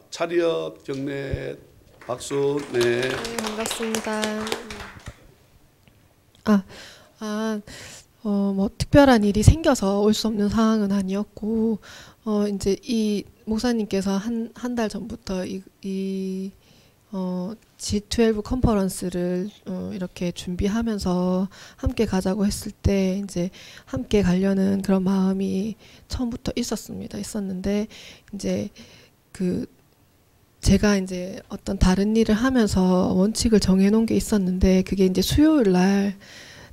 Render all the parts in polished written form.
차리업 경례 박수. 네. 네, 반갑습니다. 뭐 특별한 일이 생겨서 올 수 없는 상황은 아니었고, 이제 이 목사님께서 한 달 전부터 G12 컨퍼런스를 이렇게 준비하면서 함께 가자고 했을 때 이제 함께 가려는 그런 마음이 처음부터 있었는데 이제 제가 이제 어떤 다른 일을 하면서 원칙을 정해놓은 게 있었는데 그게 이제 수요일 날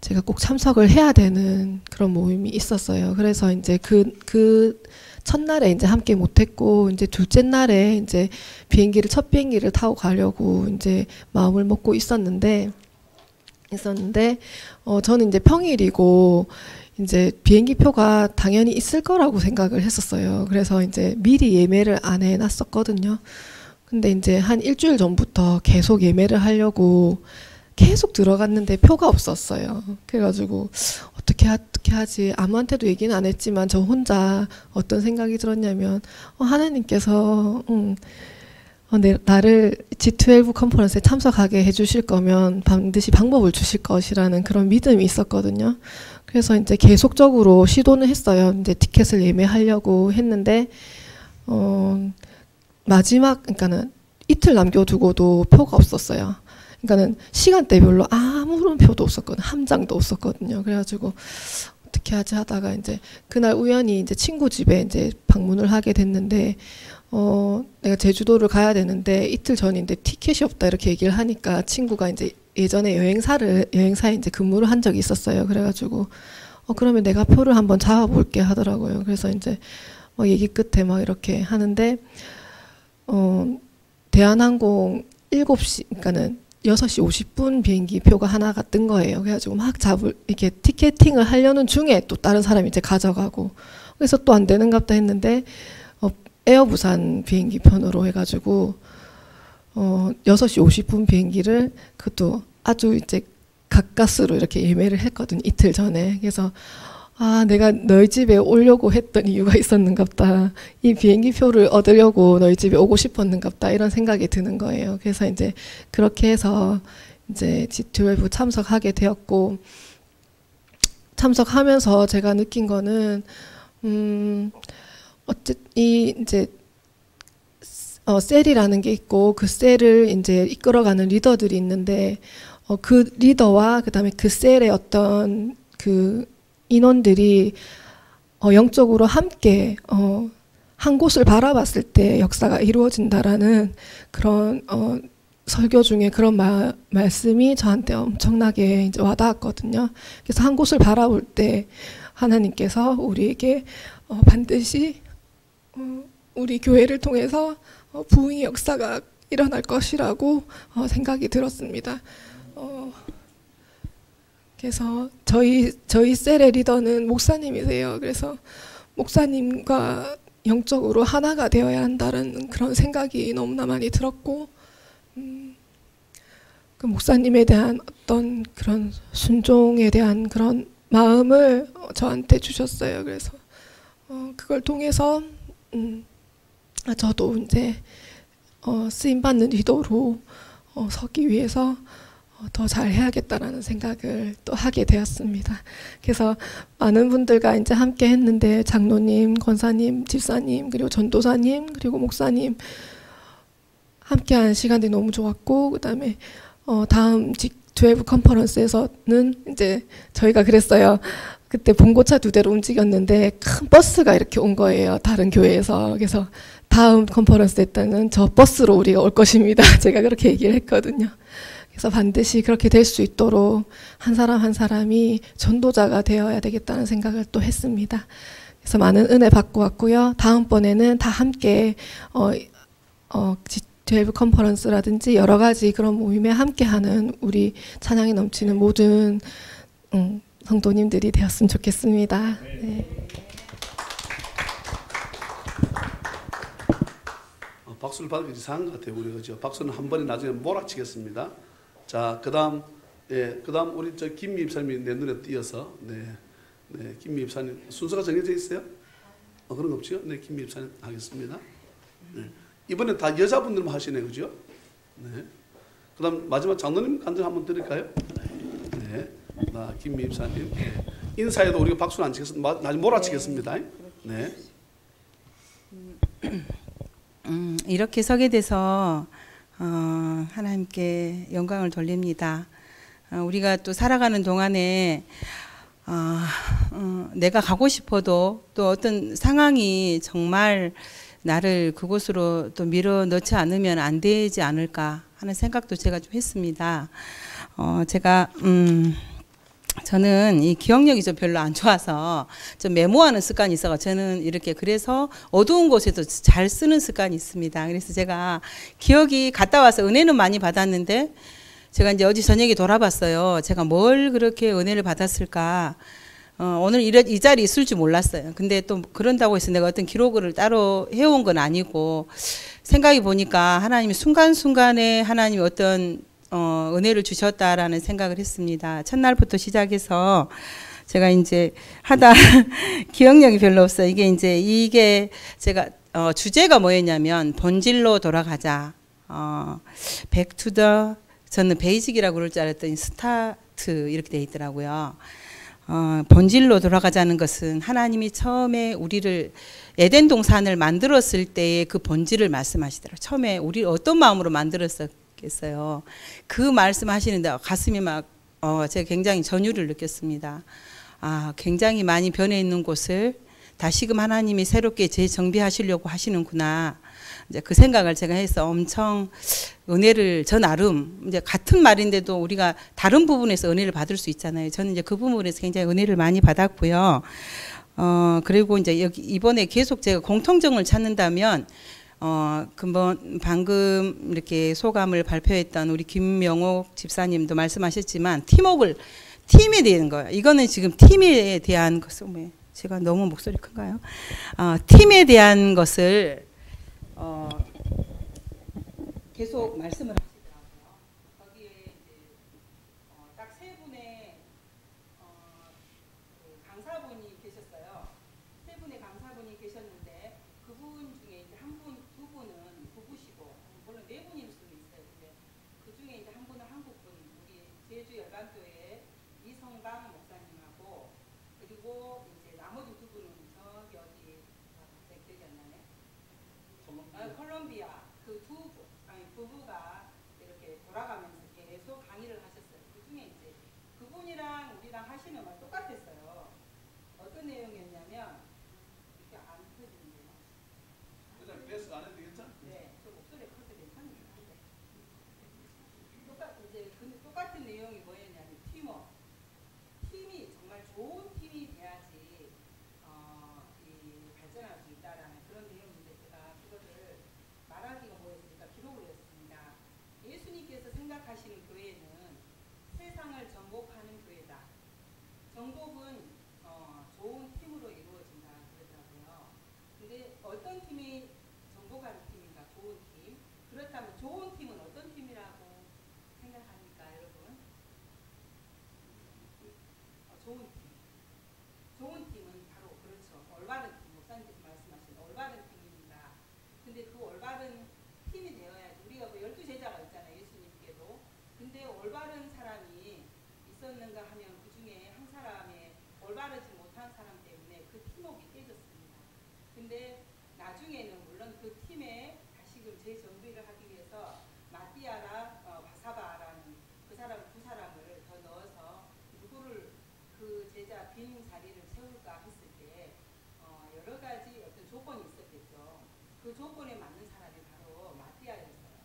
제가 꼭 참석을 해야 되는 그런 모임이 있었어요. 그래서 이제 그 첫날에 이제 함께 못했고, 이제 둘째 날에 이제 첫 비행기를 타고 가려고 이제 마음을 먹고 있었는데, 저는 이제 평일이고, 이제 비행기 표가 당연히 있을 거라고 생각을 했었어요. 그래서 이제 미리 예매를 안 해놨었거든요. 근데 이제 한 일주일 전부터 계속 예매를 하려고 계속 들어갔는데 표가 없었어요. 그래가지고 어떻게 하지? 아무한테도 얘기는 안 했지만 저 혼자 어떤 생각이 들었냐면 하나님께서 나를 G12 컨퍼런스에 참석하게 해주실 거면 반드시 방법을 주실 것이라는 그런 믿음이 있었거든요. 그래서 이제 계속적으로 시도는 했어요. 이제 티켓을 예매하려고 했는데 그러니까는 이틀 남겨두고도 표가 없었어요. 그러니까는 시간대별로 아무런 표도 없었거든요. 한 장도 없었거든요. 그래가지고 어떻게 하지 하다가 이제 그날 우연히 이제 친구 집에 이제 방문을 하게 됐는데 내가 제주도를 가야 되는데 이틀 전인데 티켓이 없다 이렇게 얘기를 하니까 친구가 이제 예전에 여행사에 이제 근무를 한 적이 있었어요. 그래가지고 그러면 내가 표를 한번 잡아볼게 하더라고요. 그래서 이제 얘기 끝에 막 이렇게 하는데 대한항공 7시 그러니까는 6시 50분 비행기 표가 하나가 뜬 거예요. 그래가지고 막 이렇게 티켓팅을 하려는 중에 또 다른 사람이 이제 가져가고, 그래서 또 안 되는갑다 했는데, 에어부산 비행기 편으로 해가지고, 6시 50분 비행기를 그것도 아주 이제 가까스로 이렇게 예매를 했거든요. 이틀 전에. 그래서, 내가 너희 집에 오려고 했던 이유가 있었는갑다. 이 비행기 표를 얻으려고 너희 집에 오고 싶었는갑다. 이런 생각이 드는 거예요. 그래서 이제 그렇게 해서 이제 G12 참석하게 되었고, 참석하면서 제가 느낀 거는, 이제, 셀이라는 게 있고, 그 셀을 이제 이끌어가는 리더들이 있는데, 그 리더와 그 다음에 그 셀의 어떤 인원들이 영적으로 함께 한 곳을 바라봤을 때 역사가 이루어진다라는 그런 설교 중에 그런 말씀이 저한테 엄청나게 이제 와닿았거든요. 그래서 한 곳을 바라볼 때 하나님께서 우리에게 반드시 우리 교회를 통해서 부흥의 역사가 일어날 것이라고 생각이 들었습니다. 그래서 저희 셀의 리더는 목사님이세요. 그래서 목사님과 영적으로 하나가 되어야 한다는 그런 생각이 너무나 많이 들었고, 그 목사님에 대한 어떤 그런 순종에 대한 그런 마음을 저한테 주셨어요. 그래서 그걸 통해서 저도 이제 쓰임받는 리더로 서기 위해서 더 잘해야겠다라는 생각을 또 하게 되었습니다. 그래서 많은 분들과 이제 함께 했는데 장로님, 권사님, 집사님, 그리고 전도사님, 그리고 목사님 함께한 시간이 너무 좋았고, 그다음에 다음 G12 컨퍼런스에서는 이제 저희가 그랬어요. 그때 봉고차 2대로 움직였는데 큰 버스가 이렇게 온 거예요. 다른 교회에서. 그래서 다음 컨퍼런스 때는 저 버스로 우리가 올 것입니다. 제가 그렇게 얘기를 했거든요. 그래서 반드시 그렇게 될 수 있도록 한 사람 한 사람이 전도자가 되어야 되겠다는 생각을 또 했습니다. 그래서 많은 은혜 받고 왔고요. 다음번에는 다 함께 G12 컨퍼런스라든지 여러 가지 그런 모임에 함께하는 우리 찬양이 넘치는 모든 성도님들이 되었으면 좋겠습니다. 네. 박수를 받으면 이상한 것 같아요. 우리 그죠? 박수는 한 번에 나중에 몰아치겠습니다. 자, 그다음 우리 김미 입사님이 내 눈에 띄어서 김미 입사님 순서가 정해져 있어요? 그런 거 없죠? 네, 김미 입사님 하겠습니다. 네. 이번에 다 여자분들만 하시네, 그죠? 네. 그다음 마지막 장로님 간증 한번 드릴까요? 네. 김미 입사님. 네. 인사에도 우리가 박수를 안 치겠습니다. 나중에 몰아치겠습니다. 네. 이렇게 서게 돼서 하나님께 영광을 돌립니다. 우리가 또 살아가는 동안에 내가 가고 싶어도 또 어떤 상황이 정말 나를 그곳으로 또 밀어넣지 않으면 안 되지 않을까 하는 생각도 제가 좀 했습니다. 제가 저는 이 기억력이 좀 별로 안 좋아서 좀 메모하는 습관이 있어서 저는 이렇게 그래서 어두운 곳에도 잘 쓰는 습관이 있습니다. 그래서 제가 기억이 갔다 와서 은혜는 많이 받았는데 제가 이제 어제 저녁에 돌아봤어요. 제가 뭘 그렇게 은혜를 받았을까. 오늘 이 자리에 있을 줄 몰랐어요. 근데 또 그런다고 해서 내가 어떤 기록을 따로 해온 건 아니고 생각해 보니까 하나님이 순간순간에 하나님이 어떤 은혜를 주셨다라는 생각을 했습니다. 첫날부터 시작해서 제가 이제 하다 기억력이 별로 없어요. 이게 제가 주제가 뭐였냐면 본질로 돌아가자. Back to the 저는 베이직이라고 그럴 줄 알았더니 스타트 이렇게 돼 있더라고요. 본질로 돌아가자는 것은 하나님이 처음에 우리를 에덴 동산을 만들었을 때의 그 본질을 말씀하시더라고요. 처음에 우리를 어떤 마음으로 만들었겠어요. 그 말씀하시는데 가슴이 막 제가 굉장히 전율을 느꼈습니다. 굉장히 많이 변해 있는 곳을 다시금 하나님이 새롭게 재정비하시려고 하시는구나. 이제 그 생각을 제가 해서 엄청 은혜를 저 나름 이제 같은 말인데도 우리가 다른 부분에서 은혜를 받을 수 있잖아요. 저는 이제 그 부분에서 굉장히 은혜를 많이 받았고요. 그리고 이제 여기 이번에 계속 제가 공통점을 찾는다면 방금 이렇게 소감을 발표했던 우리 김명옥 집사님도 말씀하셨지만 팀에 대한 거예요. 이거는 지금 팀에 대한 것을 제가 너무 목소리 큰가요? 팀에 대한 것을 계속 말씀을 하시더라고요. 거기에 이제 딱 세 분의 강사분이 계셨어요. 세 분의 강사분이 계셨는데 그분 중에 이제 두 분은 부부시고 물론 네 분일 수도 있어요. 근데 그 중에 이제 한 분은 한국분 우리 제주 열반교회 이성방 목사님하고 그리고 이제 나머지 두 분은 저기 어디 갑자기 기억이 안 나네. 콜롬비아 그 부부가 이렇게 돌아가면서 계속 강의를 하셨어요. 그 중에 이제 그분이랑 우리랑 하시는 말 똑같았어요. 어떤 내용이었냐면 이렇게 안 터지는데요. 그냥 베이스 안 해도 괜찮아? 네, 저 목소리 커서 괜찮은데. 똑같은 내용이 뭐였냐면 팀이 정말 좋은 팀이 돼야지 발전할 수 있다라는 그런 내용인데 제가 그거를 말하기가 뭐였으니까 기록을 했습니다. 예수님께서 생각하시는 교회는 세상을 정복하는 교회다. 정복은 좋은 팀으로 이루어진다 그러더라고요. 근데 어떤 팀이 정복하는 팀인가? 좋은 팀. 그렇다면 좋은 팀은 어떤 팀이라고 생각합니까, 여러분? 좋은 팀. 좋은 팀은 바로 그렇죠. 올바른 팀. 목사님께서 말씀하신 올바른 팀입니다. 근데 그 올바른 팀이 되어야지. 우리가 12제자가 있잖아요. 예수님께도. 근데 올바른 사람이 있었는가 하면 그 중에 한 사람의 올바르지 못한 사람 때문에 그 팀워크가 깨졌습니다. 근데 나중에는 물론 그 팀에 다시금 재정비를 하기 위해서 마띠아라 바사바라는 그 사람 두 사람을 더 넣어서 누구를 그 제자 빈 자리를 채울까 했을 때 여러 가지 어떤 조건이 있었겠죠. 그 조건에 맞는 사람이 바로 마띠아였어요.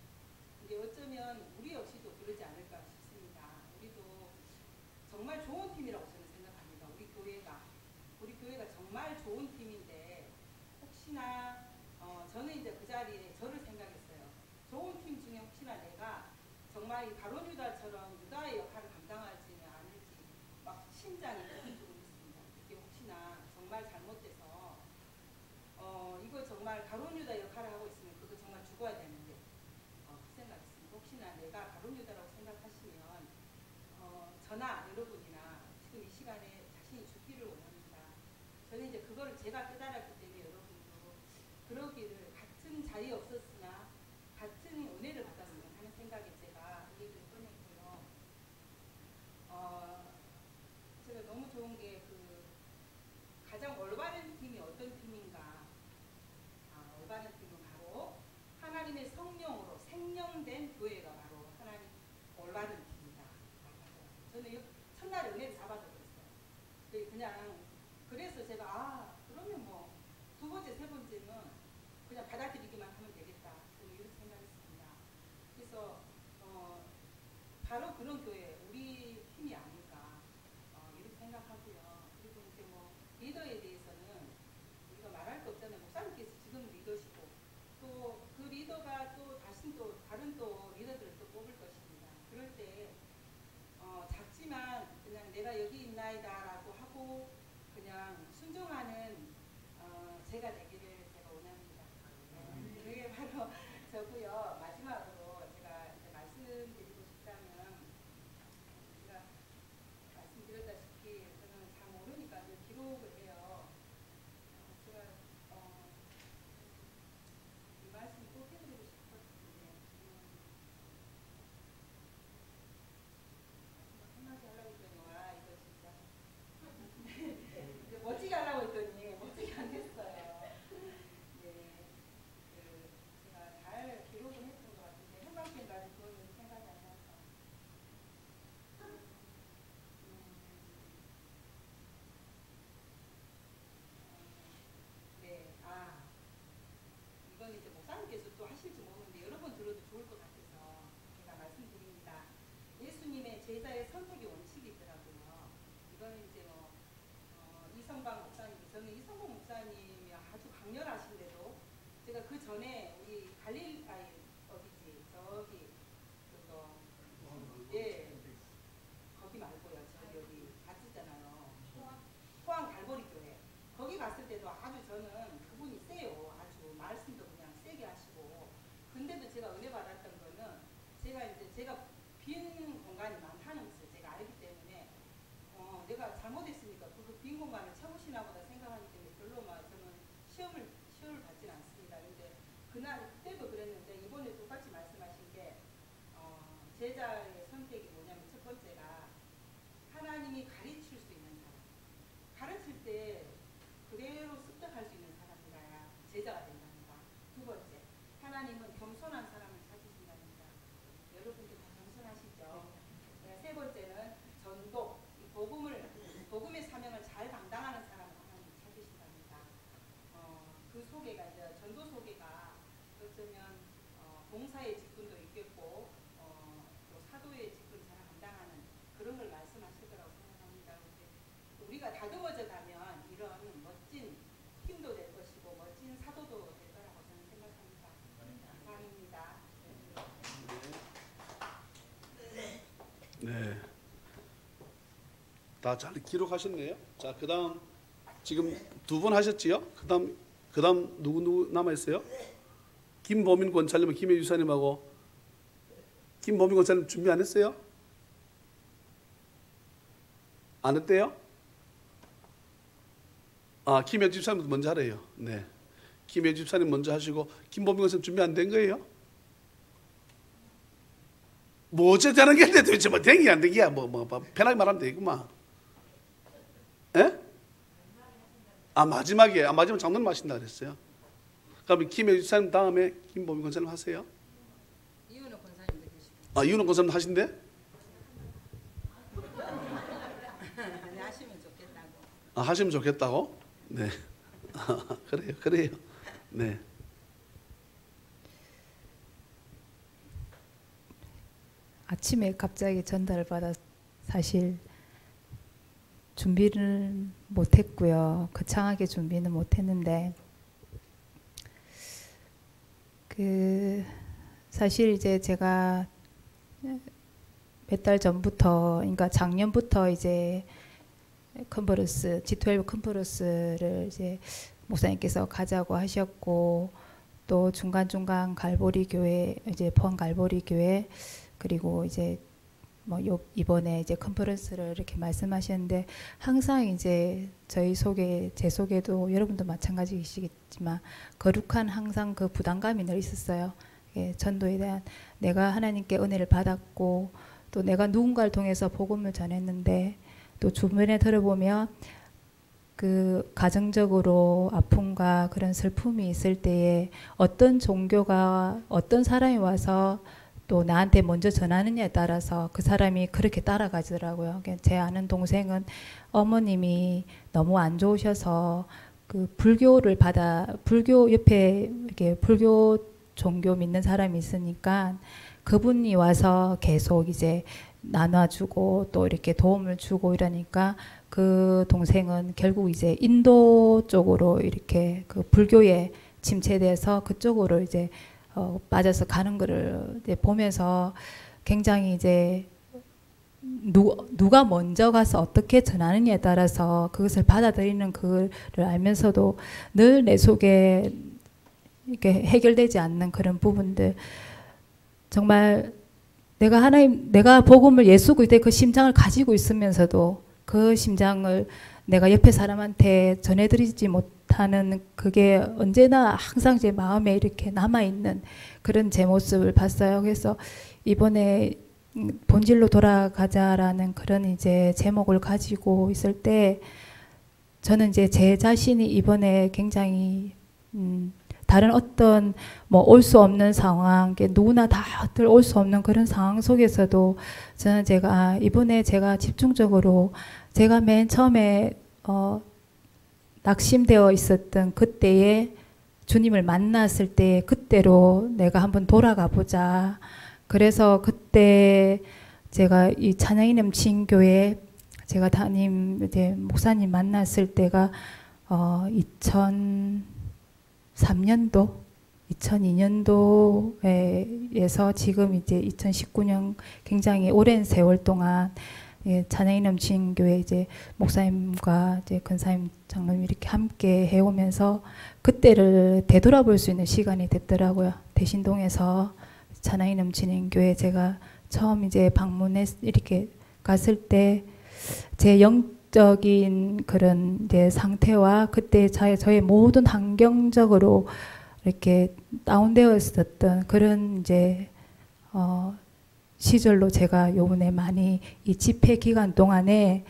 근데 어쩌면 우리 역시도 그러지 않을까 싶습니다. 우리도 정말 좋은 팀이라고 저는 생각합니다. 우리 교회가 정말 좋은 팀인데 혹시나 저는 이제 그 자리에 저를 생각했어요. 좋은 팀 중에 혹시나 내가 정말 이 가룟 유다처럼 유다의 역할을 감당하지는 않을지 막 심장이 조금 있습니다. 이게 혹시나 정말 잘못돼서 이거 정말 가룟 유다 역할을 하고 있으면 그거 정말 죽어야 되는데 그 생각했습니다. 혹시나 내가 가룟 유다라고 생각하시면 저나 여러분이나 지금 이 시간에 자신이 죽기를 원합니다. 저는 이제 그거를 제가 깨달았기 때문에 여러분도 그러기를 같은 자리에 없었으나 저는 첫날에 은혜를 잡아들었어요. 그냥 그래서 제가 그러면 뭐 두 번째, 세 번째는 그냥 받아들이기만 하면 되겠다. 저는 이렇게 생각했습니다. 그래서 바로 그런 교회, 우리 팀이 아닐까 이렇게 생각하고요. 그리고 이제 뭐 리더에 대해서는 우리가 말할 거 없잖아요. 목사님께서 지금 리더시고 또 그 리더가 또 다시 또 다른 또 리더들을 또 뽑을 것입니다. 그럴 때 작지만 그냥 내가 여기 있나이다라고 하고 그냥 순종하는 제가 되기를 제가 원합니다. 그게 바로 저고요. 마지막으로 제가 이제 말씀드리고 싶다면 제가 말씀드렸다시피 저는 잘 모르니까 늘 기록을 해요. 제가 이 말씀 꼭 해드리고 싶었는데 한마디 하려고 했더니 와 이거 진짜 멋지게 하려고 했더니 멋지게 안 됐어요. 네, 제가 잘 기록은 했던 것 같은데 한방편까지 그거는 생각이 안 나서 네, 이건 이제 목사님께서 또 하실지 모르는데 여러 번 들어도 좋을 것 같아서 제가 말씀드립니다. 예수님의 제자의 선택의 원칙이 있더라고요. 이거는 이제 이성광 목사님, 저는 이성광 목사님이 아주 강렬하신데도 제가 그 전에 우리 어디지 저기 그거 예 거기 말고요 저기 여기 갔었잖아요. 포항 갈보리 교회 거기 갔을 때도 아주 저는 그분이 세요. 아주 말씀도 그냥 세게 하시고 근데도 제가 은혜 받았던 거는 제가 빈 공간이 많다는 것을 제가 알기 때문에 내가 잘못했으니까 그 빈 공간을 채우시나 보다 생각하기 때문에 별로 저는 시험을 받지는 않습니다. 근데 그때도 그랬는데 이번에 똑같이 말씀하신 게 제자의 선택이 뭐냐면 첫 번째가 하나님이 가르칠 수 있는 사람, 가르칠 때 그대로 습득할 수 있는 사람이라야 제자가 된답니다. 두 번째, 하나님은 겸손한 사람을 찾으신답니다. 여러분들 다 겸손하시죠? 네, 세 번째는 전도, 복음의 사명을 잘 감당하는 사람을 하나님 찾으신답니다. 그 소개가 이제 전도 소개가 어쩌면 봉사의 직분도 있겠고 또 사도의 직분 잘 감당하는 그런 걸 말씀하실 거라고 생각합니다. 우리가 다듬어져 가면 이런 멋진 팀도 될 것이고 멋진 사도도 될 거라고 저는 생각합니다. 감사합니다. 네. 다 잘 기록하셨네요. 자, 그다음 지금 두 분 하셨지요? 그다음 누구 남아 있어요? 김보민 권찰님은 김혜주 사님하고 김보민 권찰님 준비 안 했어요? 안 했대요? 김혜주 집사님도 먼저 하래요. 네. 김혜주 집사님 먼저 하시고 김보민 권찰님 준비 안 된 거예요? 뭐 어쩌자는 게 있는데 도대체 뭐 된 게 안 된 게야. 뭐 편하게 말하면 되겠구만. 예? 마지막 장로님 하신다 그랬어요. 그럼 김혜주 집사님 다음에 김보민 권사님 하세요. 이윤호 권사님도 계시고. 이윤호 권사님 하신대? 네, 하시면 좋겠다고. 하시면 좋겠다고? 네. 그래요. 네. 아침에 갑자기 전달을 받아 사실 준비를 못했고요. 거창하게 준비는 못했는데 사실 이제 제가 몇 달 전부터, 그러니까 작년부터 이제 컨퍼런스 G12 컨퍼런스를 이제 목사님께서 가자고 하셨고 또 중간중간 갈보리 교회 이제 포항 갈보리 교회 그리고 이제 이번에 이제 컨퍼런스를 이렇게 말씀하셨는데 항상 이제 제 속에도 여러분도 마찬가지이시겠지만 거룩한 항상 그 부담감이 늘 있었어요. 전도에 대한 내가 하나님께 은혜를 받았고 또 내가 누군가를 통해서 복음을 전했는데 또 주변에 들어보면 그 가정적으로 아픔과 그런 슬픔이 있을 때에 어떤 종교가 어떤 사람이 와서 또 나한테 먼저 전하느냐에 따라서 그 사람이 그렇게 따라가더라고요. 제 아는 동생은 어머님이 너무 안 좋으셔서 그 불교 옆에 이렇게 불교 종교 믿는 사람이 있으니까 그분이 와서 계속 이제 나눠주고 또 이렇게 도움을 주고 이러니까 그 동생은 결국 이제 인도 쪽으로 이렇게 그 불교에 침체돼서 그쪽으로 이제 빠져서 가는 거를 이제 보면서 굉장히 이제 누가 먼저 가서 어떻게 전하느냐에 따라서 그것을 받아들이는 그를 알면서도 늘 내 속에 이렇게 해결되지 않는 그런 부분들, 정말 내가 복음을 예수 그리스도의 그 심장을 가지고 있으면서도 그 심장을 내가 옆에 사람한테 전해드리지 못하는 그게 언제나 항상 제 마음에 이렇게 남아있는 그런 제 모습을 봤어요. 그래서 이번에 본질로 돌아가자라는 그런 이제 제목을 가지고 있을 때 저는 이제 제 자신이 이번에 굉장히 다른 어떤 뭐 올 수 없는 상황, 누구나 다들 올 수 없는 그런 상황 속에서도 저는 이번에 제가 집중적으로 제가 맨 처음에 낙심되어 있었던 그때에 주님을 만났을 때 그때로 내가 한번 돌아가 보자. 그래서 그때 제가 이 찬양이 넘친 교회 제가 이제 목사님 만났을 때가 2003년도 2002년도에서 지금 이제 2019년 굉장히 오랜 세월 동안 찬양이 넘친 교회 이제 목사님과 이제 근사님 장로님 이렇게 함께 해오면서 그때를 되돌아볼 수 있는 시간이 됐더라고요. 대신동에서 찬양이 넘치는 교회 제가 처음 이제 이렇게 갔을 때 제 영적인 그런 이제 상태와 그때 저의 모든 환경적으로 이렇게 다운되어 있었던 그런 이제 시절로 제가 요번에 많이 이 집회 기간 동안에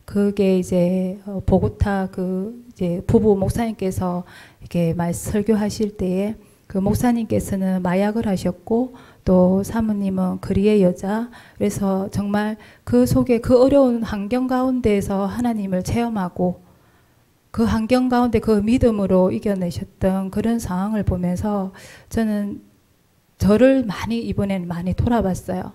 그게 이제 보고타 그 이제 부부 목사님께서 이렇게 설교하실 때에 그 목사님께서는 마약을 하셨고 또 사모님은 거리의 여자, 그래서 정말 그 속에 그 어려운 환경 가운데에서 하나님을 체험하고 그 환경 가운데 그 믿음으로 이겨내셨던 그런 상황을 보면서 저는 저를 이번에는 많이 돌아봤어요.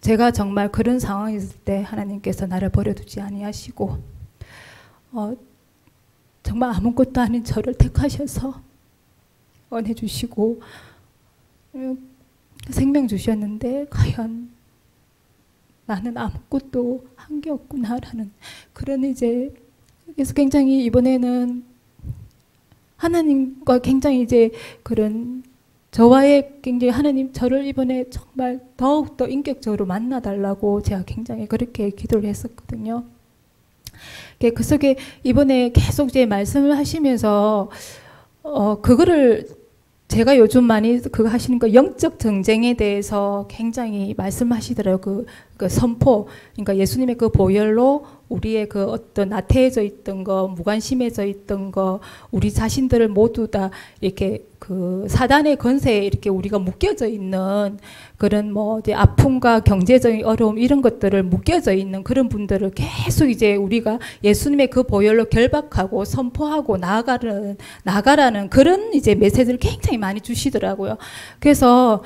제가 정말 그런 상황이 있을 때 하나님께서 나를 버려두지 아니하시고 정말 아무것도 아닌 저를 택하셔서 은혜 주시고 생명 주셨는데 과연 나는 아무것도 한 게 없구나라는 그런 이제 그래서 굉장히 이번에는 하나님과 굉장히 이제 그런 저와의 굉장히 하나님 저를 이번에 정말 더욱더 인격적으로 만나달라고 제가 굉장히 그렇게 기도를 했었거든요. 그 속에 이번에 계속 이제 말씀을 하시면서 그거를 제가 요즘 많이 그거 하시는 거 영적 전쟁에 대해서 굉장히 말씀하시더라고요. 그 선포, 그러니까 예수님의 그 보혈로 우리의 그 어떤 나태해져 있던 거, 무관심해져 있던 거, 우리 자신들을 모두 다 이렇게 그 사단의 권세에 이렇게 우리가 묶여져 있는 그런 뭐 이제 아픔과 경제적인 어려움 이런 것들을 묶여져 있는 그런 분들을 계속 이제 우리가 예수님의 그 보혈로 결박하고 선포하고 나가라는 그런 이제 메시지를 굉장히 많이 주시더라고요. 그래서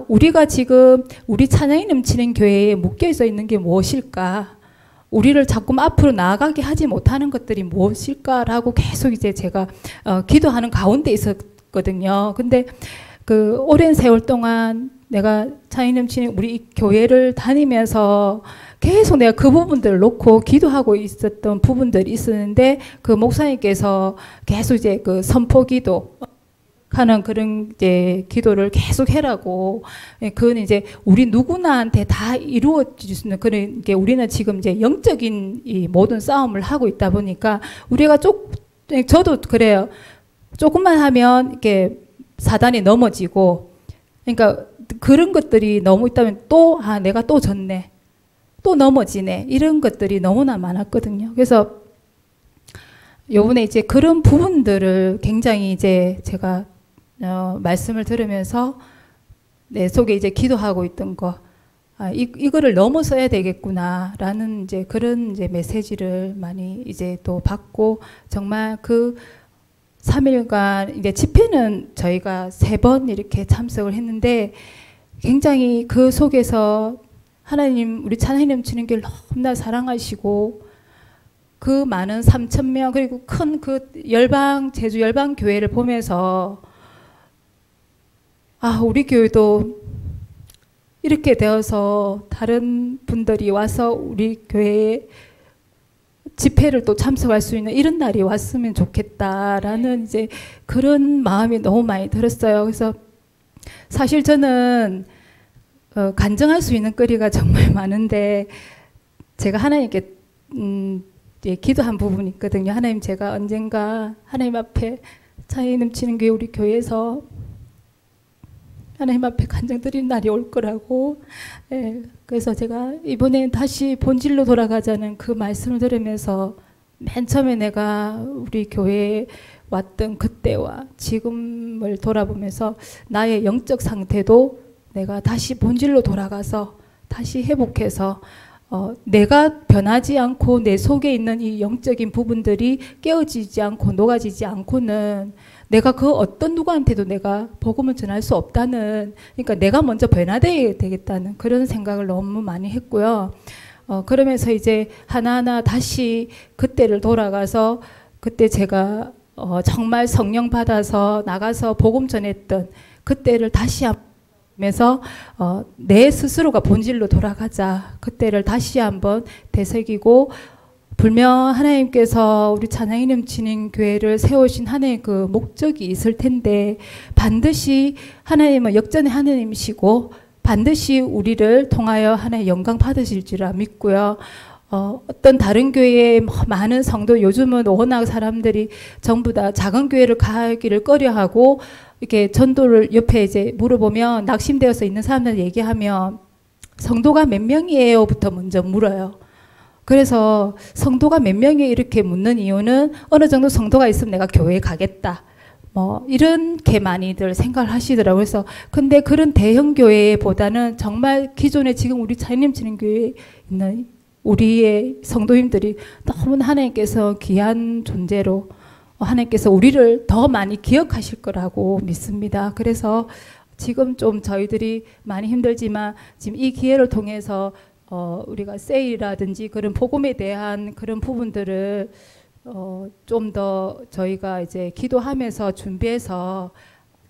우리가 지금 우리 찬양이 넘치는 교회에 묶여져 있는 게 무엇일까? 우리를 자꾸 앞으로 나아가게 하지 못하는 것들이 무엇일까라고 계속 이제 제가 기도하는 가운데 있었거든요. 근데 그 오랜 세월 동안 내가 찬양이 넘치는 우리 교회를 다니면서 계속 내가 그 부분들을 놓고 기도하고 있었던 부분들이 있었는데 그 목사님께서 계속 이제 그 선포 기도 하는 그런 이제 기도를 계속 해라고. 그건 이제 우리 누구나한테 다 이루어질 수 있는 그런 게 우리는 지금 이제 영적인 이 모든 싸움을 하고 있다 보니까 우리가 저도 그래요. 조금만 하면 이렇게 사단이 넘어지고, 그러니까 그런 것들이 너무 있다면 또 내가 또 졌네, 또 넘어지네 이런 것들이 너무나 많았거든요. 그래서 요번에 이제 그런 부분들을 굉장히 이제 제가 말씀을 들으면서 내 속에 이제 기도하고 있던 거, 이거를 넘어서야 되겠구나라는 이제 그런 이제 메시지를 많이 이제 또 받고, 정말 그 3일간 이제 집회는 저희가 3번 이렇게 참석을 했는데, 굉장히 그 속에서 하나님, 우리 찬양이 넘치는 교회를 너무나 사랑하시고, 그 많은 3,000명, 그리고 큰 그 제주 열방 교회를 보면서, 우리 교회도 이렇게 되어서 다른 분들이 와서 우리 교회에 집회를 또 참석할 수 있는 이런 날이 왔으면 좋겠다라는 이제 그런 마음이 너무 많이 들었어요. 그래서 사실 저는 간증할 수 있는 거리가 정말 많은데, 제가 하나님께 기도한 부분이 있거든요. 하나님, 제가 언젠가 하나님 앞에 찬양이 넘치는 교회, 우리 교회에서 하나님 앞에 간증드리는 날이 올 거라고. 그래서 제가 이번에 다시 본질로 돌아가자는 그 말씀을 들으면서, 맨 처음에 내가 우리 교회에 왔던 그때와 지금을 돌아보면서 나의 영적 상태도 내가 다시 본질로 돌아가서 다시 회복해서 내가 변하지 않고 내 속에 있는 이 영적인 부분들이 깨어지지 않고 녹아지지 않고는 내가 그 어떤 누구한테도 내가 복음을 전할 수 없다는, 그러니까 내가 먼저 변화되어야 되겠다는 그런 생각을 너무 많이 했고요. 그러면서 이제 하나하나 다시 그때를 돌아가서, 그때 제가 정말 성령 받아서 나가서 복음 전했던 그때를 다시 하면서 내 스스로가 본질로 돌아가자, 그때를 다시 한번 되새기고, 분명 하나님께서 우리 찬양이 넘치는 교회를 세우신 하나님의 그 목적이 있을 텐데, 반드시 하나님은 역전의 하나님이시고 반드시 우리를 통하여 하나님의 영광 받으실 줄 믿고요. 어떤 다른 교회에 많은 성도, 요즘은 워낙 사람들이 전부 다 작은 교회를 가기를 꺼려하고, 이렇게 전도를 옆에 이제 물어보면, 낙심되어서 있는 사람들 얘기하면 성도가 몇 명이에요?부터 먼저 물어요. 그래서 성도가 몇 명이 이렇게 묻는 이유는 어느 정도 성도가 있으면 내가 교회에 가겠다, 이렇게 많이들 생각을 하시더라고요. 그래서 근데 그런 대형 교회보다는 정말 기존에 지금 우리 찬양이 넘치는 교회에 있는 우리의 성도님들이 너무 하나님께서 귀한 존재로, 하나님께서 우리를 더 많이 기억하실 거라고 믿습니다. 그래서 지금 좀 저희들이 많이 힘들지만 지금 이 기회를 통해서 우리가 세일이라든지 그런 복음에 대한 그런 부분들을 좀 더 저희가 이제 기도하면서 준비해서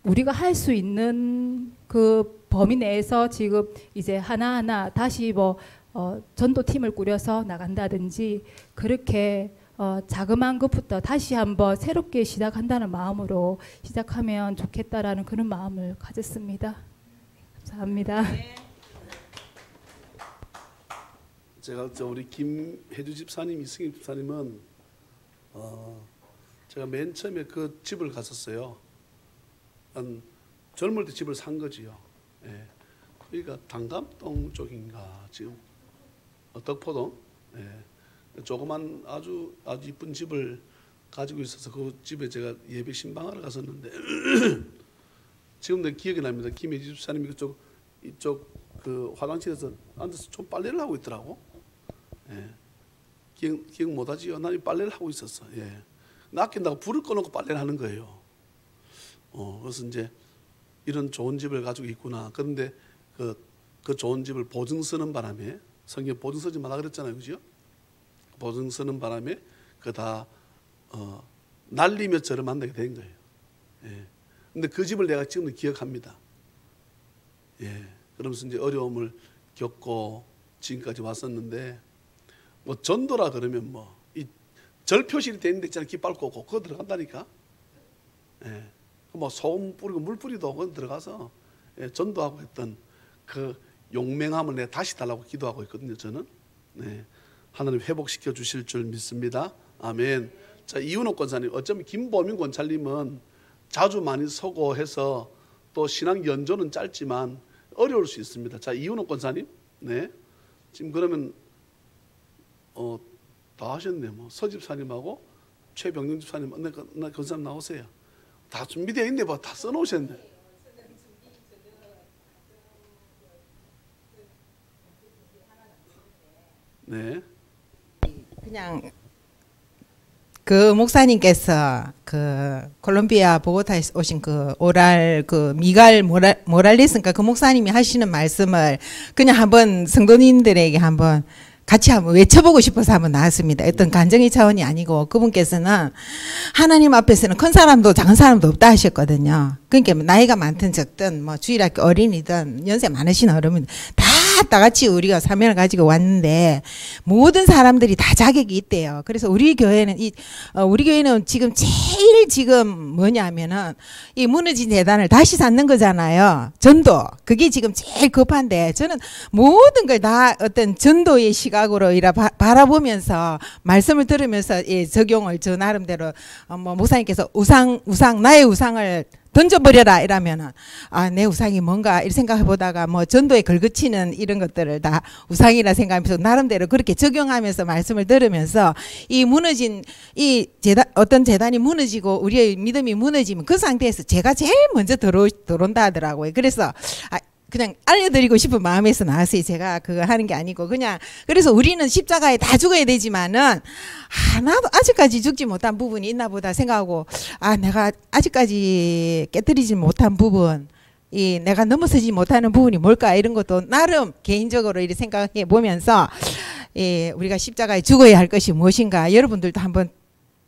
우리가 할 수 있는 그 범위 내에서 지금 이제 하나하나 다시 전도팀을 꾸려서 나간다든지, 그렇게 자그마한 것부터 다시 한번 새롭게 시작한다는 마음으로 시작하면 좋겠다라는 그런 마음을 가졌습니다. 감사합니다. 제가 우리 김혜주 집사님, 이승희 집사님은 제가 맨 처음에 그 집을 갔었어요. 젊을 때 집을 산 거지요. 예. 그러니까 단감동 쪽인가, 지금 덕포동. 예. 조그만 아주 이쁜 집을 가지고 있어서 그 집에 제가 예배 신방하러 갔었는데 지금도 기억이 납니다. 김혜주 집사님이 이쪽 그 화장실에서 앉아서 좀 빨래를 하고 있더라고. 예. 기억 못하지요. 나는 빨래를 하고 있었어. 예. 낚인다고 불을 꺼놓고 빨래를 하는 거예요. 그래서 이제 이런 좋은 집을 가지고 있구나. 그런데 그 좋은 집을 보증 쓰는 바람에, 성경 보증 쓰지 말라 그랬잖아요, 그죠? 보증 쓰는 바람에 그 다 날리며 저를 만나게 된 거예요. 예. 근데 그 집을 내가 지금도 기억합니다. 예. 그러면서 이제 어려움을 겪고 지금까지 왔었는데, 전도라 그러면 이 절표실이 되는 데 있잖아요. 깃발 꽂고 그거 들어간다니까. 예. 소금 뿌리고 물 뿌리도 그거 들어가서 전도하고 했던 그 용맹함을 내가 다시 달라고 기도하고 있거든요, 저는. 네. 하나님 회복시켜 주실 줄 믿습니다. 아멘. 자, 이윤옥 권사님, 어쩌면 김보민 권사님은 자주 많이 서고 해서 또 신앙 연조는 짧지만 어려울 수 있습니다. 자, 이윤옥 권사님, 네. 지금 그러면 다 하셨네. 서집사님하고 최병영 집사님, 나 권사님 나오세요. 다 준비되어 있네. 다 써놓으셨네. 네. 그냥 그 목사님께서 그 콜롬비아 보고타에서 오신 그 오랄 그 미갈 모랄레스인가 그 목사님이 하시는 말씀을 그냥 한번 성도님들에게 한번 같이 한번 외쳐보고 싶어서 한번 나왔습니다. 어떤 간정의 차원이 아니고 그분께서는 하나님 앞에서는 큰 사람도 작은 사람도 없다 하셨거든요. 그러니까 나이가 많든 적든 뭐 주일학교 어린이든 연세 많으신 어른은 다 같이 우리가 사명을 가지고 왔는데 모든 사람들이 다 자격이 있대요. 그래서 우리 교회는 우리 교회는 지금 제일 지금 뭐냐면은 이 무너진 재단을 다시 쌓는 거잖아요. 전도 그게 지금 제일 급한데 저는 모든 걸 다 어떤 전도의 시각으로 바라보면서 말씀을 들으면서 적용을 저 나름대로 뭐 목사님께서 나의 우상을 던져버려라 이러면은 내 우상이 뭔가 이렇게 생각해 보다가 뭐 전도에 걸그치는 이런 것들을 다 우상이라 생각하면서 나름대로 그렇게 적용하면서 말씀을 들으면서 이 무너진 이 재단 어떤 재단이 무너지고 우리의 믿음이 무너지면 그 상태에서 제가 제일 먼저 들어온다 하더라고요. 그래서 그냥 알려드리고 싶은 마음에서 나왔어요. 제가 그거 하는 게 아니고 그냥 그래서 우리는 십자가에 다 죽어야 되지만은 나도 아직까지 죽지 못한 부분이 있나 보다 생각하고 내가 아직까지 깨뜨리지 못한 부분 내가 넘어서지 못하는 부분이 뭘까 이런 것도 나름 개인적으로 이렇게 생각해 보면서 우리가 십자가에 죽어야 할 것이 무엇인가 여러분들도 한번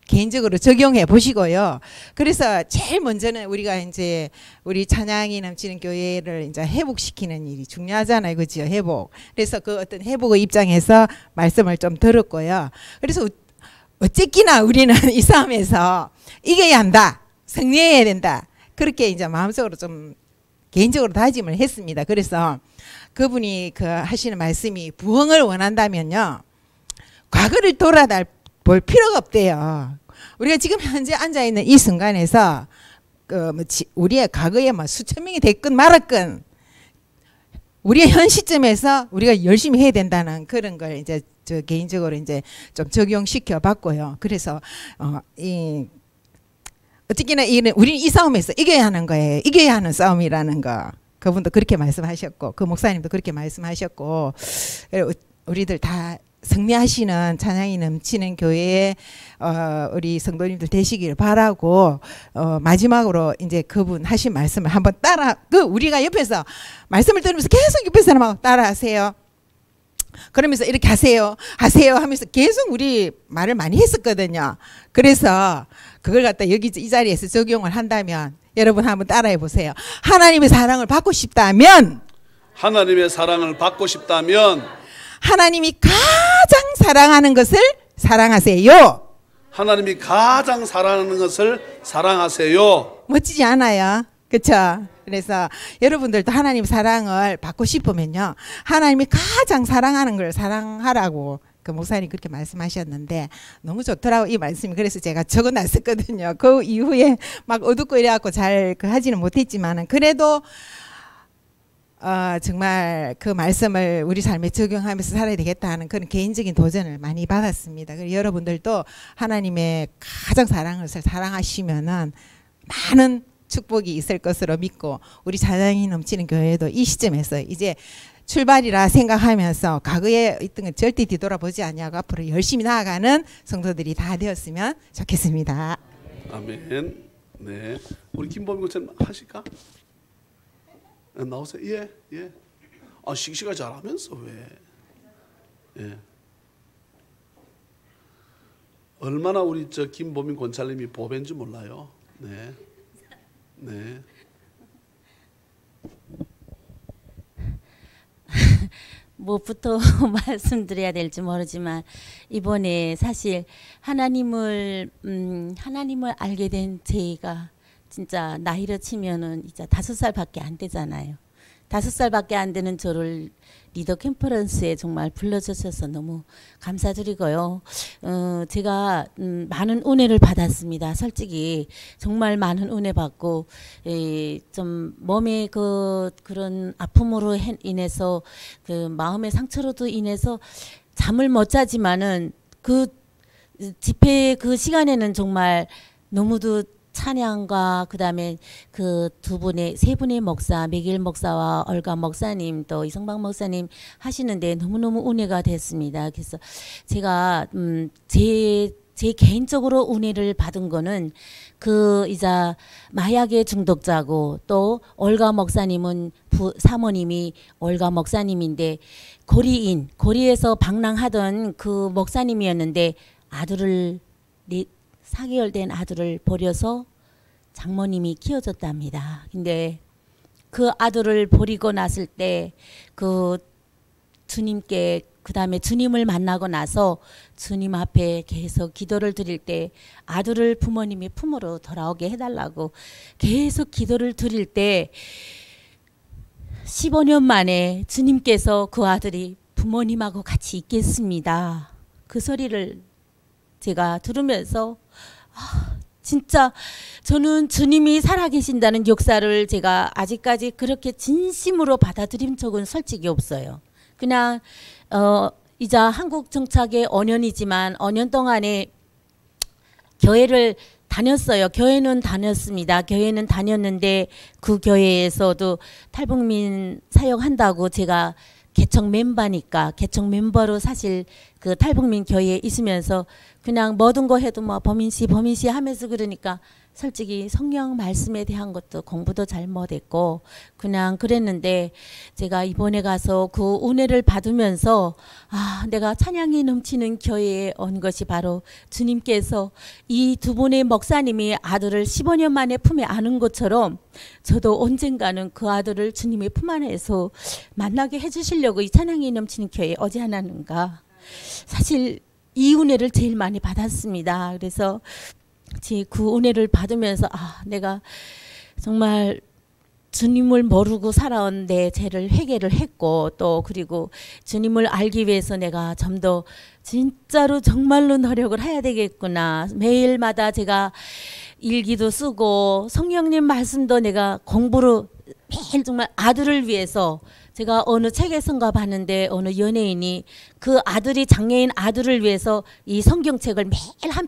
개인적으로 적용해 보시고요. 그래서 제일 먼저는 우리가 이제 우리 찬양이 넘치는 교회를 이제 회복시키는 일이 중요하잖아요. 그죠? 회복. 그래서 그 어떤 회복의 입장에서 말씀을 좀 들었고요. 그래서 어쨌기나 우리는 이 싸움에서 이겨야 한다. 승리해야 된다. 그렇게 이제 마음속으로 좀 개인적으로 다짐을 했습니다. 그래서 그분이 그 하시는 말씀이 부흥을 원한다면요. 과거를 볼 필요가 없대요. 우리가 지금 현재 앉아 있는 이 순간에서 우리의 과거에 뭐 수천 명이 됐건 말았건 우리의 현 시점에서 우리가 열심히 해야 된다는 그런 걸 이제 저 개인적으로 이제 좀 적용시켜 봤고요. 그래서 어떻게나 우리는 이 싸움에서 이겨야 하는 거예요. 이겨야 하는 싸움이라는 거. 그분도 그렇게 말씀하셨고 그 목사님도 그렇게 말씀하셨고 우리들 다 승리하시는 찬양이 넘치는 교회에 우리 성도님들 되시기를 바라고 마지막으로 이제 그분 하신 말씀을 한번 우리가 옆에서 말씀을 들으면서 계속 옆에서 막 따라하세요. 그러면서 이렇게 하세요 하면서 계속 우리 말을 많이 했었거든요. 그래서 그걸 갖다 여기 이 자리에서 적용을 한다면 여러분 한번 따라해 보세요. 하나님의 사랑을 받고 싶다면 하나님이 가장 사랑하는 것을 사랑하세요. 하나님이 가장 사랑하는 것을 사랑하세요. 멋지지 않아요? 그렇죠? 그래서 여러분들도 하나님 사랑을 받고 싶으면요. 하나님이 가장 사랑하는 걸 사랑하라고 그 목사님 그렇게 말씀하셨는데 너무 좋더라고 이 말씀이. 그래서 제가 적어놨었거든요. 그 이후에 막 어둡고 이래갖고 잘 하지는 못했지만은 그래도 정말 그 말씀을 우리 삶에 적용하면서 살아야 되겠다 하는 그런 개인적인 도전을 많이 받았습니다. 그리고 여러분들도 하나님의 가장 사랑을 사랑하시면은 많은 축복이 있을 것으로 믿고 우리 찬양이 넘치는 교회도 이 시점에서 이제 출발이라 생각하면서 과거에 있던 건 절대 뒤돌아보지 아니하고 앞으로 열심히 나아가는 성도들이 다 되었으면 좋겠습니다. 아멘. 네, 우리 김범희 목사님 하실까? 나오세요. 예. 씩씩하게 잘하면서 왜? 예. 얼마나 우리 저 김보민 권찰님이 보배인지 몰라요. 네. 뭐부터 말씀드려야 될지 모르지만 이번에 사실 하나님을 알게 된 제가 진짜 나이로 치면은 이제 5살밖에 안 되잖아요. 5살밖에 안 되는 저를 리더 컨퍼런스에 정말 불러주셔서 너무 감사드리고요. 제가 많은 은혜를 받았습니다. 솔직히 정말 많은 은혜 받고 좀 몸의 그런 아픔으로 인해서 그 마음의 상처로도 인해서 잠을 못 자지만은 그 집회 그 시간에는 정말 너무도 찬양과 그다음에 그 두 분의 세 분의 목사 매길 목사와 얼가 목사님 또 이성박 목사님 하시는데 너무너무 은혜가 됐습니다. 그래서 제가 제 개인적으로 은혜를 받은 거는 그 이자 마약의 중독자고 또 얼가 목사님은 사모님이 얼가 목사님인데 고리에서 방랑하던 그 목사님이었는데 아들을 4개월 된 아들을 버려서 장모님이 키워줬답니다. 근데 그 아들을 버리고 났을 때 그 주님께 그 다음에 주님을 만나고 나서 주님 앞에 계속 기도를 드릴 때 아들을 부모님이 품으로 돌아오게 해달라고 계속 기도를 드릴 때 15년 만에 주님께서 그 아들이 부모님하고 같이 있겠습니다. 그 소리를 제가 들으면서 진짜 저는 주님이 살아계신다는 역사를 제가 아직까지 그렇게 진심으로 받아들인 적은 솔직히 없어요. 그냥 이자 한국 정착의 5년이지만 5년 동안에 교회를 다녔어요. 교회는 다녔습니다. 교회는 다녔는데 그 교회에서도 탈북민 사역한다고 제가 개척 멤버니까 개척 멤버로 사실 그 탈북민 교회에 있으면서 그냥 모든 거 해도 뭐 범인시 하면서 그러니까 솔직히 성경 말씀에 대한 것도 공부도 잘 못했고 그냥 그랬는데 제가 이번에 가서 그 은혜를 받으면서 내가 찬양이 넘치는 교회에 온 것이 바로 주님께서 이 두 분의 목사님이 아들을 15년 만에 품에 안은 것처럼 저도 언젠가는 그 아들을 주님의 품 안에서 만나게 해주시려고 이 찬양이 넘치는 교회에 오지 않았는가. 사실 이 은혜를 제일 많이 받았습니다. 그래서 그 은혜를 받으면서 내가 정말 주님을 모르고 살아온 내 죄를 회개를 했고 또 그리고 주님을 알기 위해서 내가 좀 더 진짜로 정말로 노력을 해야 되겠구나. 매일마다 제가 일기도 쓰고 성령님 말씀도 내가 공부로 매일 정말 아들을 위해서 제가 어느 책에선가 봤는데 어느 연예인이 그 아들이 장애인 아들을 위해서 이 성경책을 매일 한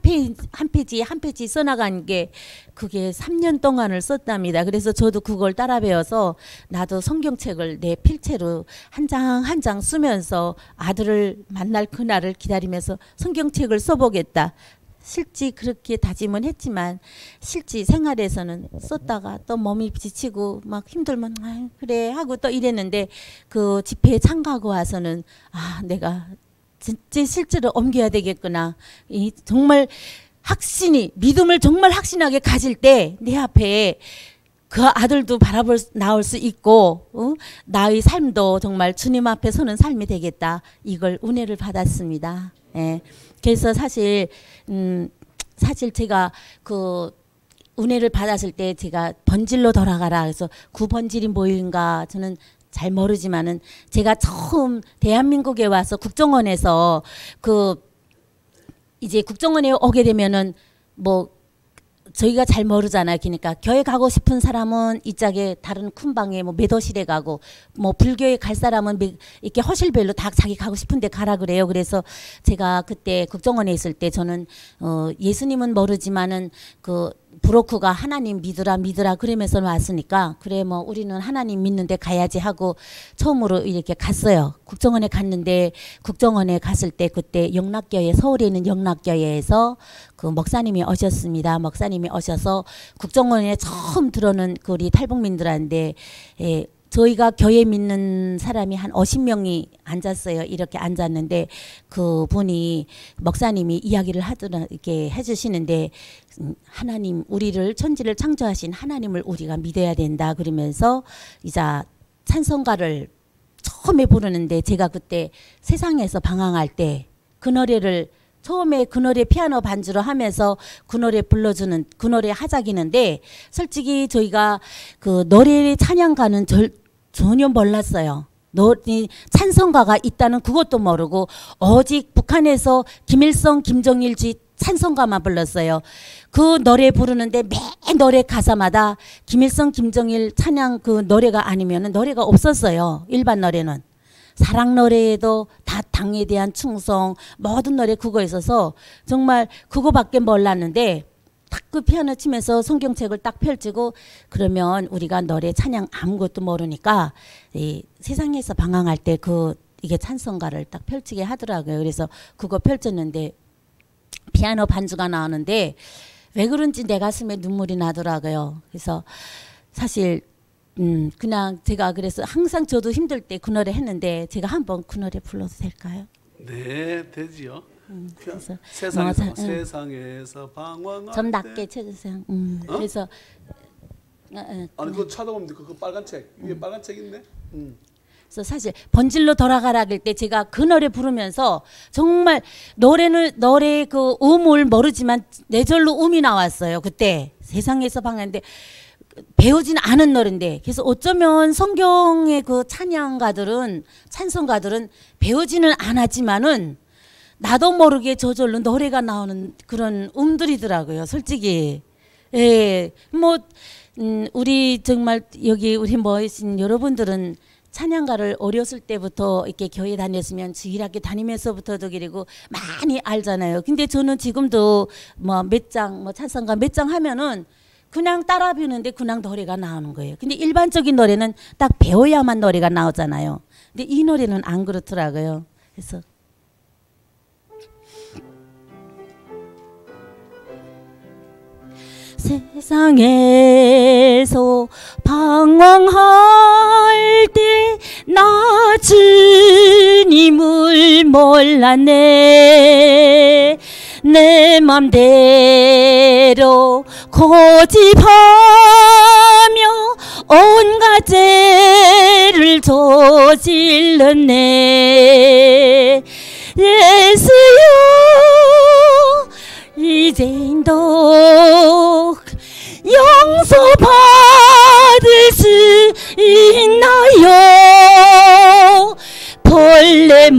페이지 써나간 게 그게 3년 동안을 썼답니다. 그래서 저도 그걸 따라 배워서 나도 성경책을 내 필체로 한 장 한 장 쓰면서 아들을 만날 그날을 기다리면서 성경책을 써보겠다. 실제 그렇게 다짐은 했지만 실제 생활에서는 썼다가 또 몸이 지치고 막 힘들면 그래 하고 또 이랬는데 그 집회에 참가하고 와서는 내가 진짜 실제로 옮겨야 되겠구나. 이 정말 믿음을 정말 확신하게 가질 때 내 앞에 그 아들도 나올 수 있고 나의 삶도 정말 주님 앞에 서는 삶이 되겠다. 이걸 은혜를 받았습니다. 예. 그래서 사실 제가 그 은혜를 받았을 때 제가 번질로 돌아가라. 그래서 그 번질이 뭐인가 저는 잘 모르지만은 제가 처음 대한민국에 와서 국정원에서 이제 국정원에 오게 되면은 뭐 저희가 잘 모르잖아요. 그러니까 교회 가고 싶은 사람은 이짝에 다른 큰 방에 뭐 매도실에 가고 뭐 불교에 갈 사람은 이렇게 허실별로 다 자기 가고 싶은 데 가라 그래요. 그래서 제가 그때 국정원에 있을 때 저는 예수님은 모르지만은 그 브로커가 하나님 믿으라 그러면서 왔으니까 그래 뭐 우리는 하나님 믿는데 가야지 하고 처음으로 이렇게 갔어요. 국정원에 갔는데 국정원에 갔을 때 그때 영락교회 서울에 있는 영락교회에서 그 목사님이 오셨습니다. 목사님이 오셔서 국정원에 처음 들어오는 그 우리 탈북민들한테 저희가 교회 믿는 사람이 한 50명이 앉았어요. 이렇게 앉았는데 그 분이 목사님이 이야기를 이렇게 해주시는데 하나님 우리를 천지를 창조하신 하나님을 우리가 믿어야 된다 그러면서 이제 찬송가를 처음에 부르는데 제가 그때 세상에서 방황할 때 그 노래를 처음에 그 노래 피아노 반주로 하면서 그 노래 불러주는 그 노래 하자기는데 솔직히 저희가 그 노래 찬양가는 전혀 몰랐어요. 찬송가가 있다는 그것도 모르고 오직 북한에서 김일성, 김정일주의 찬송가만 불렀어요. 그 노래 부르는데 매 노래 가사마다 김일성, 김정일 찬양 그 노래가 아니면 노래가 없었어요. 일반 노래는. 사랑 노래에도 다 당에 대한 충성 모든 노래 그거 있어서 정말 그거밖에 몰랐는데 딱 그 피아노 치면서 성경책을 딱 펼치고 그러면 우리가 노래 찬양 아무것도 모르니까 이 세상에서 방황할 때 이게 찬송가를 딱 펼치게 하더라고요. 그래서 그거 펼쳤는데 피아노 반주가 나오는데 왜 그런지 내 가슴에 눈물이 나더라고요. 그래서 사실 그냥 제가 그래서 항상 저도 힘들 때 그 노래 했는데 제가 한번 그 노래 불러도 될까요? 네, 되지요. 그래서 세상에서 방황할 좀 때. 낮게 쳐주세요. 그래서 아니 그거 찾아보면 그 빨간 책 위에 빨간 책 있네. 그래서 사실 번질로 돌아가라 그럴 때 제가 그 노래 부르면서 정말 노래 그 음을 모르지만 내 절로 음이 나왔어요. 그때 세상에서 방황했는데 배우진 않은 노래인데 그래서 어쩌면 성경의 그 찬송가들은 배우지는 않았지만은 나도 모르게 저절로 노래가 나오는 그런 음들이더라고요. 솔직히 뭐 우리 정말 여기 우리 모이신 여러분들은 찬양가를 어렸을 때부터 이렇게 교회 다녔으면 주일학교 다니면서부터도 그리고 많이 알잖아요. 근데 저는 지금도 뭐 찬송가 몇 장 하면은 그냥 따라 부르는데 그냥 노래가 나오는 거예요. 근데 일반적인 노래는 딱 배워야만 노래가 나오잖아요. 근데 이 노래는 안 그렇더라고요. 그래서 세상에서 방황할 때 나 주님을 몰랐네. 내 맘대로 고집하며 온갖 죄를 저질렀네. 예수여 이젠도 용서받을 수 있나요? 벌레만도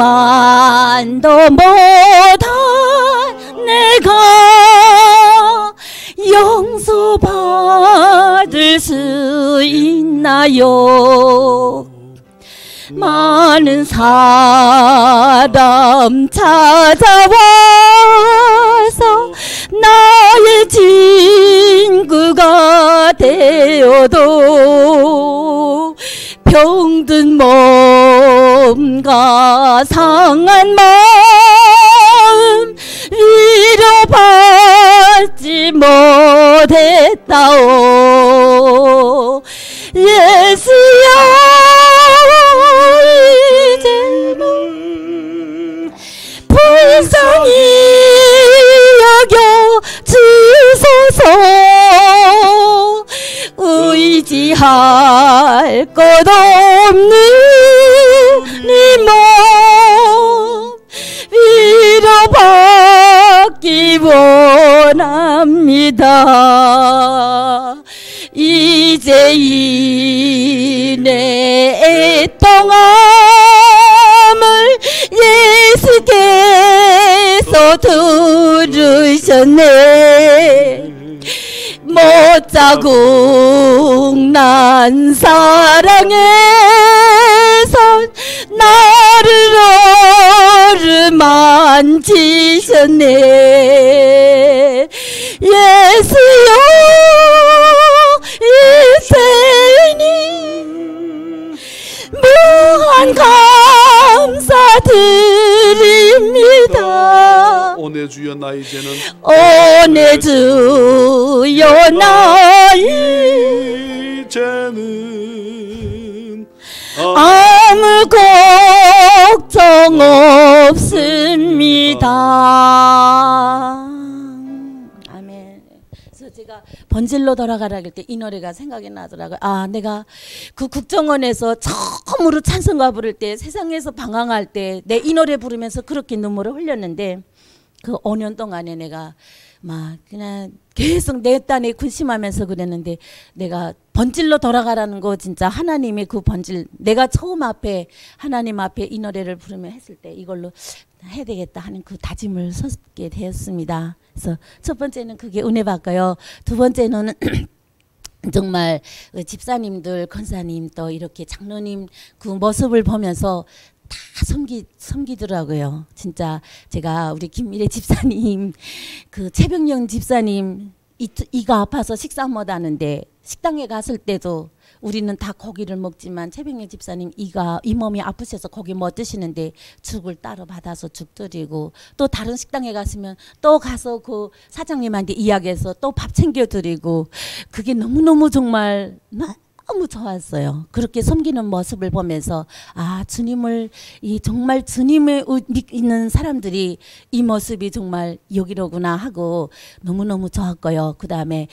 못한 내가 용서받을 수 있나요? 많은 사람 찾아와서 나의 친구가 되어도 병든 몸과 상한 마음 위로받지 못했다오. 예수여 이제는 불쌍히 여겨 주소서. 의지할 것 없는 네 몸 위로받기 원합니다. 이제 이 내 애통함을 예수께서 들으셨네. 못자국 난 사랑에서 나를 어루만지셨네. 예수여 이제니 무한 감사드립니다. 오내 주여 나 이제는 오내 주여 나 이제는 아무 걱정 없습니다. 아멘. 그래서 제가 번질로 돌아가라 할 때 이 노래가 생각이 나더라고요. 아, 내가 그 국정원에서 처음으로 찬송가 부를 때 세상에서 방황할 때 내 이 노래 부르면서 그렇게 눈물을 흘렸는데 그 5년 동안에 내가 막 그냥 계속 내 딴에 군심하면서 그랬는데 내가 번질로 돌아가라는 거 진짜 하나님의 그 번질 내가 처음 앞에 하나님 앞에 이 노래를 부르며 했을 때 이걸로 해야 되겠다 하는 그 다짐을 섰게 되었습니다. 그래서 첫 번째는 그게 은혜 받고요. 두 번째는 정말 집사님들, 권사님 또 이렇게 장로님 그 모습을 보면서 다 섬기더라고요. 진짜 제가 우리 김미래 집사님, 그 최병영 집사님 이가 아파서 식사 못 하는데 식당에 갔을 때도 우리는 다 고기를 먹지만 최병렬 집사님 이 몸이 아프셔서 고기 못 드시는데 죽을 따로 받아서 죽 드리고, 또 다른 식당에 갔으면 또 가서 그 사장님한테 이야기해서 또 밥 챙겨 드리고, 그게 너무너무 정말 너무 좋았어요. 그렇게 섬기는 모습을 보면서 주님을 정말 주님을 믿는 사람들이 이 모습이 정말 여기로구나 하고 너무너무 좋았고요. 그다음에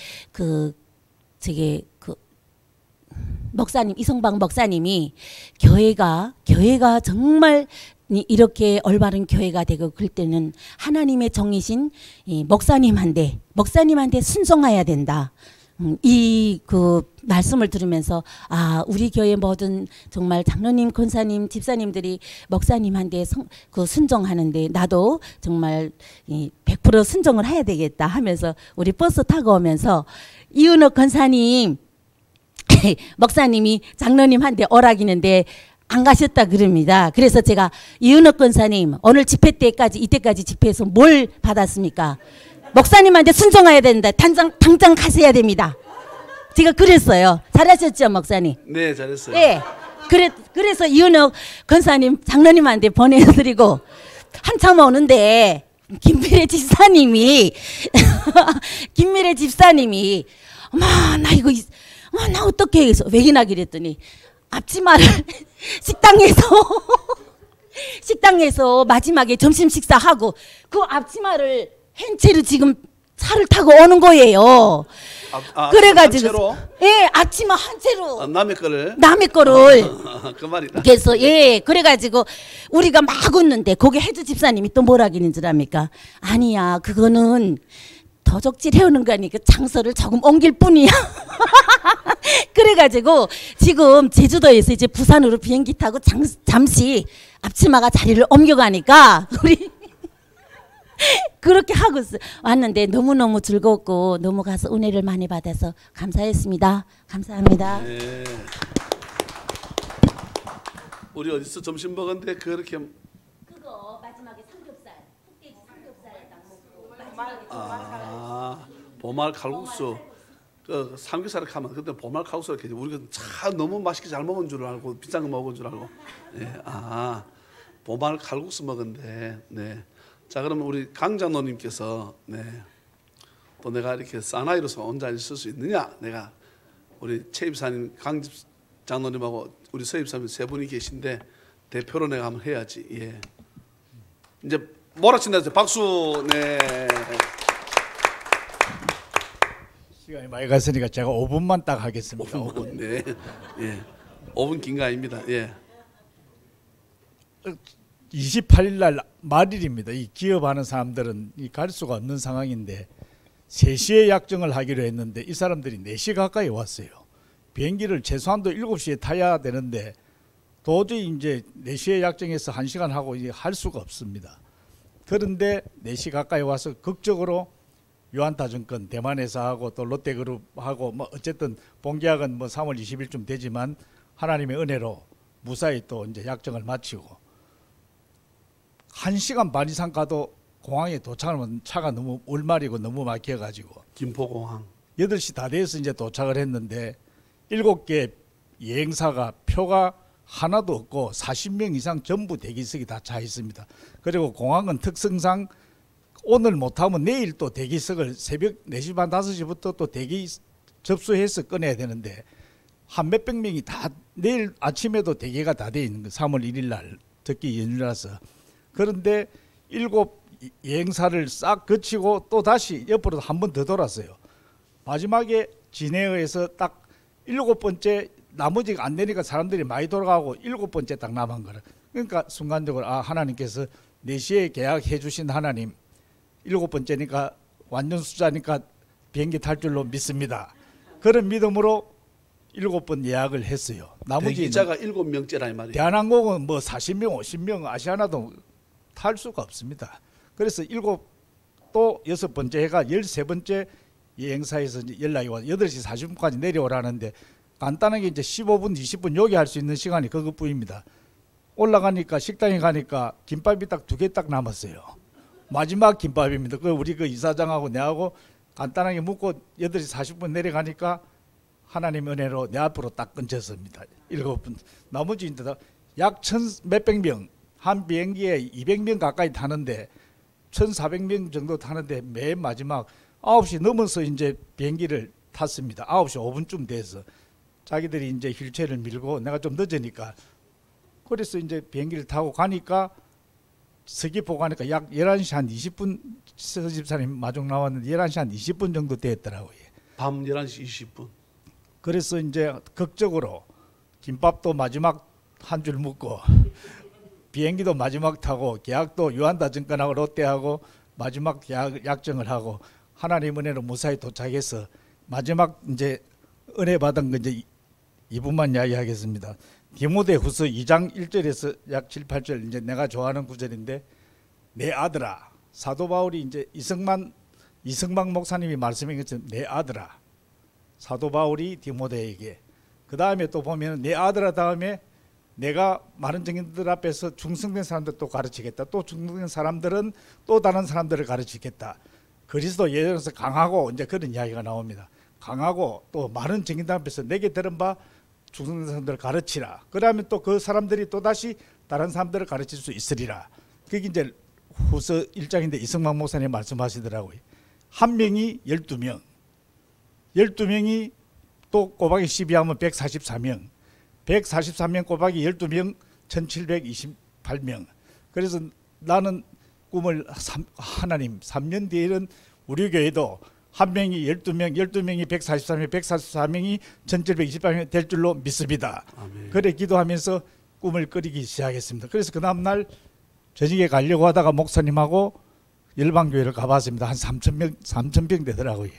목사님 이성방 목사님이 교회가 정말 이렇게 올바른 교회가 되고 그럴 때는 하나님의 종이신 목사님한테 순종해야 된다. 이 말씀을 들으면서 우리 교회 모든 정말 장로님, 권사님, 집사님들이 목사님한테 순종하는데 나도 정말 100% 순종을 해야 되겠다 하면서 우리 버스 타고 오면서 이은옥 권사님 목사님이 장로님한테 오라기는데 안 가셨다 그럽니다. 그래서 제가 이은옥 권사님 오늘 집회 때까지 이때까지 집회에서 뭘 받았습니까? 목사님한테 순종해야 된다. 당장 가셔야 됩니다. 제가 그랬어요. 잘하셨죠, 목사님? 네, 잘했어요. 네. 그래서 이은옥 권사님 장로님한테 보내드리고 한참 오는데 김미래 집사님이 나 어떻게 해서 왜이나 그랬더니 앞치마를 식당에서 마지막에 점심 식사하고 그 앞치마를 한 채로 지금 차를 타고 오는 거예요. 그래가지고 앞치마 한 채로 남의 거를 그 말이다. 그래서 그래가지고 우리가 막 웃는데 거기 해주 집사님이 또 뭐라 하기는 줄 압니까? 아니야, 그거는 도적질 해오는 거니까 장소를 조금 옮길 뿐이야. 그래가지고 지금 제주도에서 이제 부산으로 비행기 타고 잠시 앞치마가 자리를 옮겨가니까 우리 그렇게 하고 왔는데 너무너무 즐겁고 너무 가서 은혜를 많이 받아서 감사했습니다. 감사합니다. 네. 우리 어디서 점심 먹었는데 그렇게 그거 마지막에 삼겹살, 흑돼지 삼겹살 딱 먹고 보말 칼국수. 그 삼겹살을 가면 그때 보말 칼국수를 이렇게 우리가 참 너무 맛있게 잘 먹은 줄 알고 비싼 거 먹은 줄 알고 보말 칼국수 먹은데 네. 자, 그러면 우리 강 장로님께서 또 내가 이렇게 사나이로서 혼자 있을 수 있느냐? 내가 우리 최 입사님, 강 장로님하고 우리 서 입사님 세 분이 계신데 대표로 내가 한번 해야지. 예. 이제 몰아친다. 박수. 네. 시간이 많이 갔으니까 제가 5분만 딱 하겠습니다. 5분. 네. 예. 5분 긴 거 아닙니다. 예. 28일 날 말일입니다. 이 기업하는 사람들은 갈 수가 없는 상황인데 3시에 약정을 하기로 했는데 이 사람들이 4시 가까이 왔어요. 비행기를 최소한도 7시에 타야 되는데 도저히 이제 4시에 약정해서 1시간 하고 이제 할 수가 없습니다. 그런데 4시 가까이 와서 극적으로 유한타증권 대만에서 하고 또 롯데그룹하고 뭐 어쨌든 본계약은 뭐 3월 20일쯤 되지만 하나님의 은혜로 무사히 또 이제 약정을 마치고 1시간 반 이상 가도 공항에 도착하면 차가 너무 올말이고 너무 막혀가지고 김포공항 8시 다 돼서 이제 도착을 했는데 7개 여행사가 표가 하나도 없고 40명 이상 전부 대기석이 다 차 있습니다. 그리고 공항은 특성상 오늘 못하면 내일 또 대기석을 새벽 4시 반 5시부터 또 대기 접수해서 꺼내야 되는데 한 몇백 명이 다 내일 아침에도 대기가 다 돼 있는 거예요. 3월 1일 날 특히 연휴라서. 그런데 7 여행사를 싹 거치고 또 다시 옆으로 한 번 더 돌았어요. 마지막에 진해어에서 딱 7번째 나머지가 안 되니까 사람들이 많이 돌아가고 7번째 딱 남은 거라. 그러니까 순간적으로 하나님께서 4시에 계약해 주신 하나님 7번째니까 완전 숫자니까 비행기 탈 줄로 믿습니다. 그런 믿음으로 7번 예약을 했어요. 나머지 대기자가 7명째라 이 말이에요. 대한항공은 뭐 40명, 50명 아시아나도 탈 수가 없습니다. 그래서 6번째 해가 13번째 여행사에서 연락이 와서 8시 40분까지 내려오라는데 간단하게 이제 15분, 20분 요기할 수 있는 시간이 그것뿐입니다. 올라가니까 식당에 가니까 김밥이 딱 2개 딱 남았어요. 마지막 김밥입니다. 우리 그 이사장하고 내하고 간단하게 묻고 8시 40분 내려가니까 하나님 은혜로 내 앞으로 딱 끊겼습니다. 7분. 나머지 이제 약 1,몇백 명, 한 비행기에 200명 가까이 타는데 1,400명 정도 타는데 맨 마지막 9시 넘어서 이제 비행기를 탔습니다. 9시 5분쯤 돼서 자기들이 이제 휠체어를 밀고 내가 좀 늦으니까 그래서 이제 비행기를 타고 가니까 서귀포 가니까 약 11시 한 20분 서집사님 마중 나왔는데 11시 한 20분 정도 됐더라고요. 밤 11시 20분. 그래서 이제 극적으로 김밥도 마지막 한 줄 먹고 비행기도 마지막 타고 계약도 유한다증권하고 롯데하고 마지막 계약 약정을 하고 하나님 은혜로 무사히 도착해서 마지막 이제 은혜 받은 거 이제 2분만 이야기하겠습니다. 디모데후서 2장 1절에서 약 7, 8절 이제 내가 좋아하는 구절인데 내 아들아 사도 바울이 이제 이승만 목사님이 말씀해 주신 내 아들아 사도 바울이 디모데에게 그 다음에 또 보면 내 아들아 다음에 내가 많은 증인들 앞에서 중성된 사람들 또 가르치겠다. 또 중성된 사람들은 또 다른 사람들을 가르치겠다. 그리스도 예전에서 강하고 이제 그런 이야기가 나옵니다. 강하고 또 많은 증인들 앞에서 내게 들은 바 중성된 사람들을 가르치라. 그러면 또 그 사람들이 또 다시 다른 사람들을 가르칠 수 있으리라. 그게 이제 후서 1장인데 이승만 목사님 말씀하시더라고요. 한 명이 12명, 12명이 또 곱하기 12하면 144명, 144명 곱하기 12명 1728명. 그래서 나는 꿈을 하나님 3년 뒤에는 우리 교회도 한 명이 12명, 12명이 144명, 144명이 1728명 될 줄로 믿습니다. 아멘. 그래 기도하면서 꿈을 꾸리기 시작했습니다. 그래서 그 다음날 저녁에 가려고 하다가 목사님하고 열방교회를 가봤습니다. 한 3,000병 되더라고요.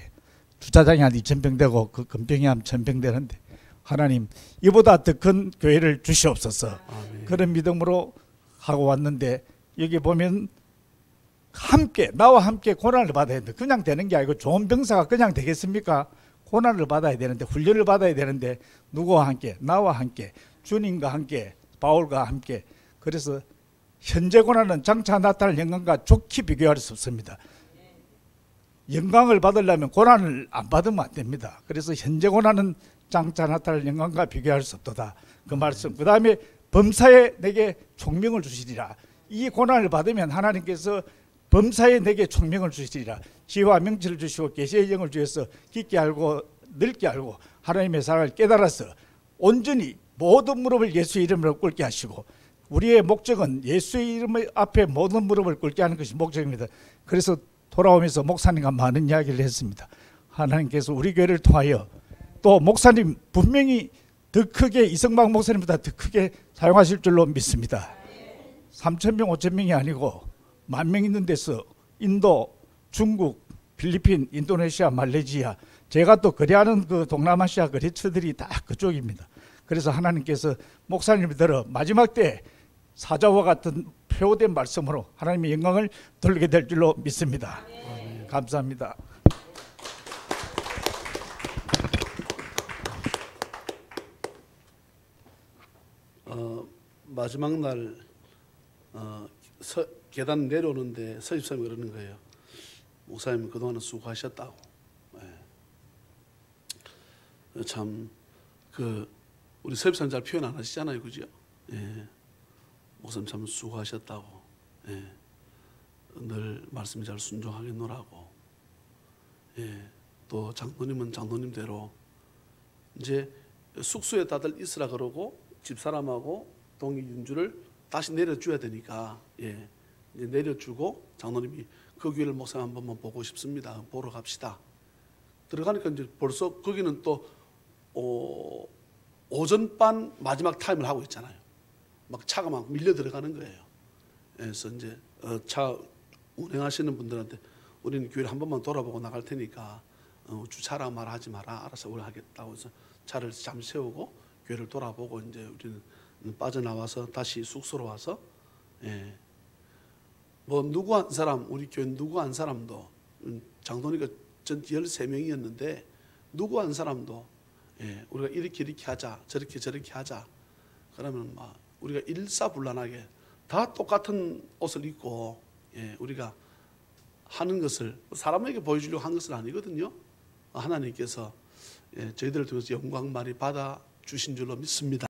주차장이 한 2,000병 되고 그 금병이 한 1,000병 되는데 하나님 이보다 더 큰 교회를 주시옵소서. 아멘. 그런 믿음으로 하고 왔는데 여기 보면 함께 나와 함께 고난을 받아야 되는데 그냥 되는 게 아니고 좋은 병사가 그냥 되겠습니까? 고난을 받아야 되는데 훈련을 받아야 되는데 누구와 함께? 나와 함께 주님과 함께 바울과 함께. 그래서 현재 고난은 장차 나타날 영광과 좋게 비교할 수 없습니다. 영광을 받으려면 고난을 안 받으면 안 됩니다. 그래서 현재 고난은 장차 나타날 영광과 비교할 수 없도다. 그 말씀. 그 다음에 범사에 내게 총명을 주시리라. 이 고난을 받으면 하나님께서 범사에 내게 총명을 주시리라. 지혜와 명철을 주시고 계시의 영을 주셔서 깊게 알고 넓게 알고 하나님의 사랑을 깨달아서 온전히 모든 무릎을 예수의 이름으로 꿇게 하시고 우리의 목적은 예수의 이름 앞에 모든 무릎을 꿇게 하는 것이 목적입니다. 그래서 돌아오면서 목사님과 많은 이야기를 했습니다. 하나님께서 우리 교회를 통하여 또 목사님 분명히 더 크게 이승만 목사님보다 더 크게 사용하실 줄로 믿습니다. 3,000명 5,000명이 아니고 10,000명 있는 데서 인도, 중국, 필리핀, 인도네시아, 말레이시아 제가 또 거래하는 그 동남아시아 거래처들이 다 그쪽입니다. 그래서 하나님께서 목사님을 들어 마지막 때 사자와 같은 표된 말씀으로 하나님의 영광을 돌리게 될 줄로 믿습니다. 감사합니다. 마지막 날 계단 내려오는데 서집사님이 그러는 거예요. 목사님 그동안은 수고하셨다고. 예. 참 우리 서집사님 잘 표현 안 하시잖아요, 그죠? 예. 목사님 참 수고하셨다고. 예. 늘 말씀 잘 순종하게 노라고. 예. 또 장로님은 장로님대로 이제 숙소에 다들 있으라 그러고 집사람하고 동기 윤주를 다시 내려줘야 되니까 예. 이제 내려주고 장로님이 그 교회를 목사님 한 번만 보고 싶습니다. 보러 갑시다. 들어가니까 이제 벌써 거기는 또 오전반 마지막 타임을 하고 있잖아요. 막 차가 막 밀려 들어가는 거예요. 그래서 이제 차 운행하시는 분들한테 우리는 교회를 한 번만 돌아보고 나갈 테니까 주차라 말하지 마라. 알아서 우리 하겠다고 해서 차를 잠시 세우고 교회를 돌아보고 이제 우리는 빠져나와서 다시 숙소로 와서 예. 뭐 누구 한 사람 우리 교회 누구 한 사람도 장로니까 전 13명이었는데 누구 한 사람도 예. 우리가 이렇게 하자 저렇게 하자 그러면 막 우리가 일사불란하게 다 똑같은 옷을 입고 예. 우리가 하는 것을 사람에게 보여주려고 한 것은 아니거든요. 하나님께서 저희들을 통해서 영광 많이 받아 주신 줄로 믿습니다.